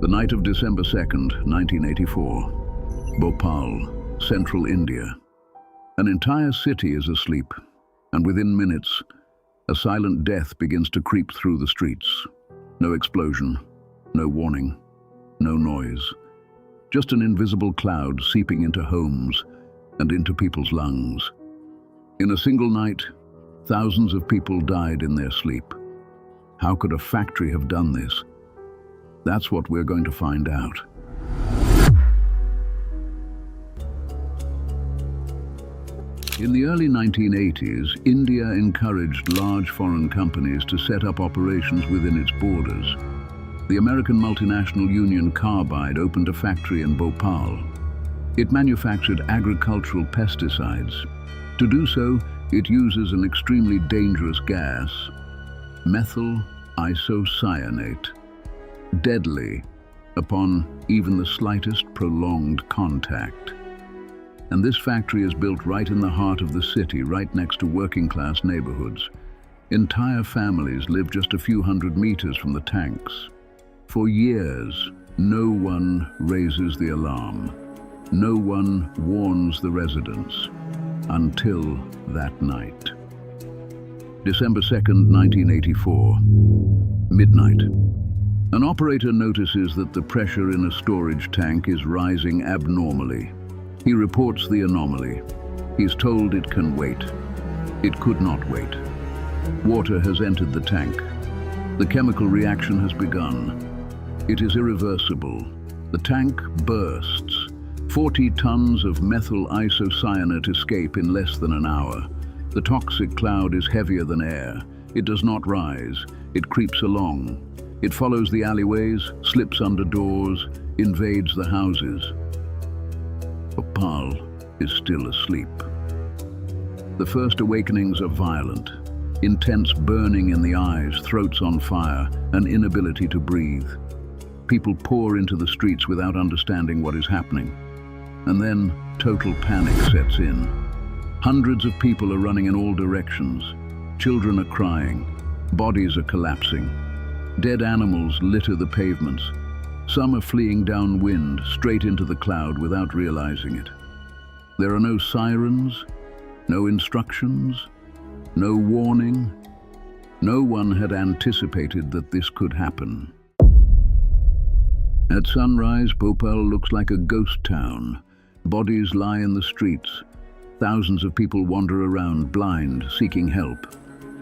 The night of December 2nd, 1984, Bhopal, central India. An entire city is asleep, and within minutes, a silent death begins to creep through the streets. No explosion, no warning, no noise. Just an invisible cloud seeping into homes and into people's lungs. In a single night, thousands of people died in their sleep. How could a factory have done this? That's what we're going to find out. In the early 1980s, India encouraged large foreign companies to set up operations within its borders. The American multinational Union Carbide opened a factory in Bhopal. It manufactured agricultural pesticides. To do so, it uses an extremely dangerous gas, methyl isocyanate, deadly upon even the slightest prolonged contact. And this factory is built right in the heart of the city, right next to working-class neighborhoods. Entire families live just a few hundred meters from the tanks. For years, no one raises the alarm. No one warns the residents until that night. December 2nd, 1984, midnight. An operator notices that the pressure in a storage tank is rising abnormally. He reports the anomaly. He's told it can wait. It could not wait. Water has entered the tank. The chemical reaction has begun. It is irreversible. The tank bursts. 40 tons of methyl isocyanate escape in less than an hour. The toxic cloud is heavier than air. It does not rise. It creeps along. It follows the alleyways, slips under doors, invades the houses. Bhopal is still asleep. The first awakenings are violent. Intense burning in the eyes, throats on fire, an inability to breathe. People pour into the streets without understanding what is happening. And then total panic sets in. Hundreds of people are running in all directions. Children are crying. Bodies are collapsing. Dead animals litter the pavements. Some are fleeing downwind, straight into the cloud without realizing it. There are no sirens, no instructions, no warning. No one had anticipated that this could happen. At sunrise, Bhopal looks like a ghost town. Bodies lie in the streets. Thousands of people wander around, blind, seeking help.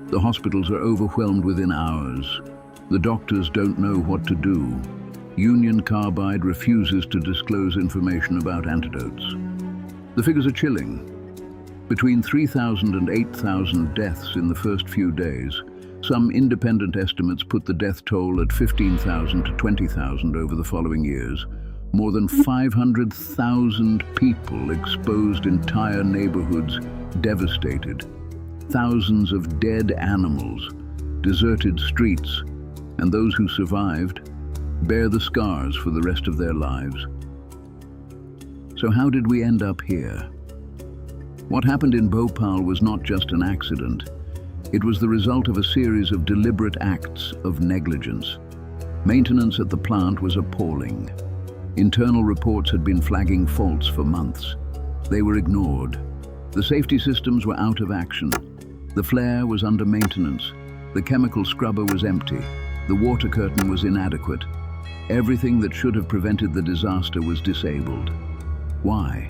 The hospitals are overwhelmed within hours. The doctors don't know what to do. Union Carbide refuses to disclose information about antidotes. The figures are chilling. Between 3,000 and 8,000 deaths in the first few days. Some independent estimates put the death toll at 15,000 to 20,000 over the following years. More than 500,000 people exposed, entire neighborhoods devastated. Thousands of dead animals, deserted streets, and those who survived bear the scars for the rest of their lives. So how did we end up here? What happened in Bhopal was not just an accident. It was the result of a series of deliberate acts of negligence. Maintenance at the plant was appalling. Internal reports had been flagging faults for months. They were ignored. The safety systems were out of action. The flare was under maintenance. The chemical scrubber was empty. The water curtain was inadequate. Everything that should have prevented the disaster was disabled. Why?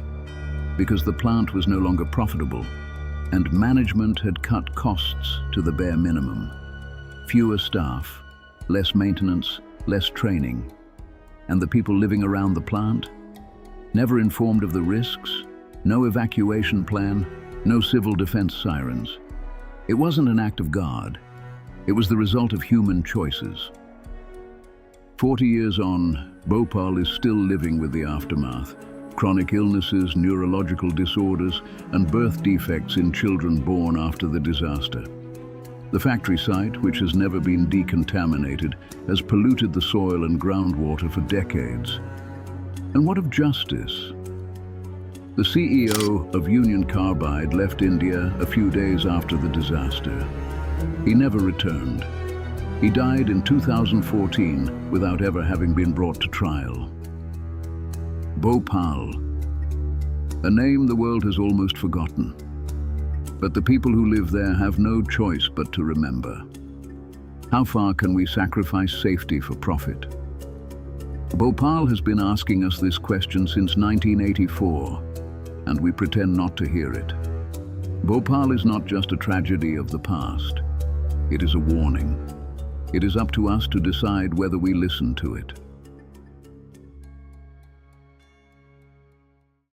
Because the plant was no longer profitable, and management had cut costs to the bare minimum. Fewer staff, less maintenance, less training. And the people living around the plant? Never informed of the risks, no evacuation plan, no civil defense sirens. It wasn't an act of God. It was the result of human choices. 40 years on, Bhopal is still living with the aftermath. Chronic illnesses, neurological disorders, and birth defects in children born after the disaster. The factory site, which has never been decontaminated, has polluted the soil and groundwater for decades. And what of justice? The CEO of Union Carbide left India a few days after the disaster. He never returned. He died in 2014 without ever having been brought to trial. Bhopal, a name the world has almost forgotten. But the people who live there have no choice but to remember. How far can we sacrifice safety for profit? Bhopal has been asking us this question since 1984, and we pretend not to hear it. Bhopal is not just a tragedy of the past. It is a warning. It is up to us to decide whether we listen to it.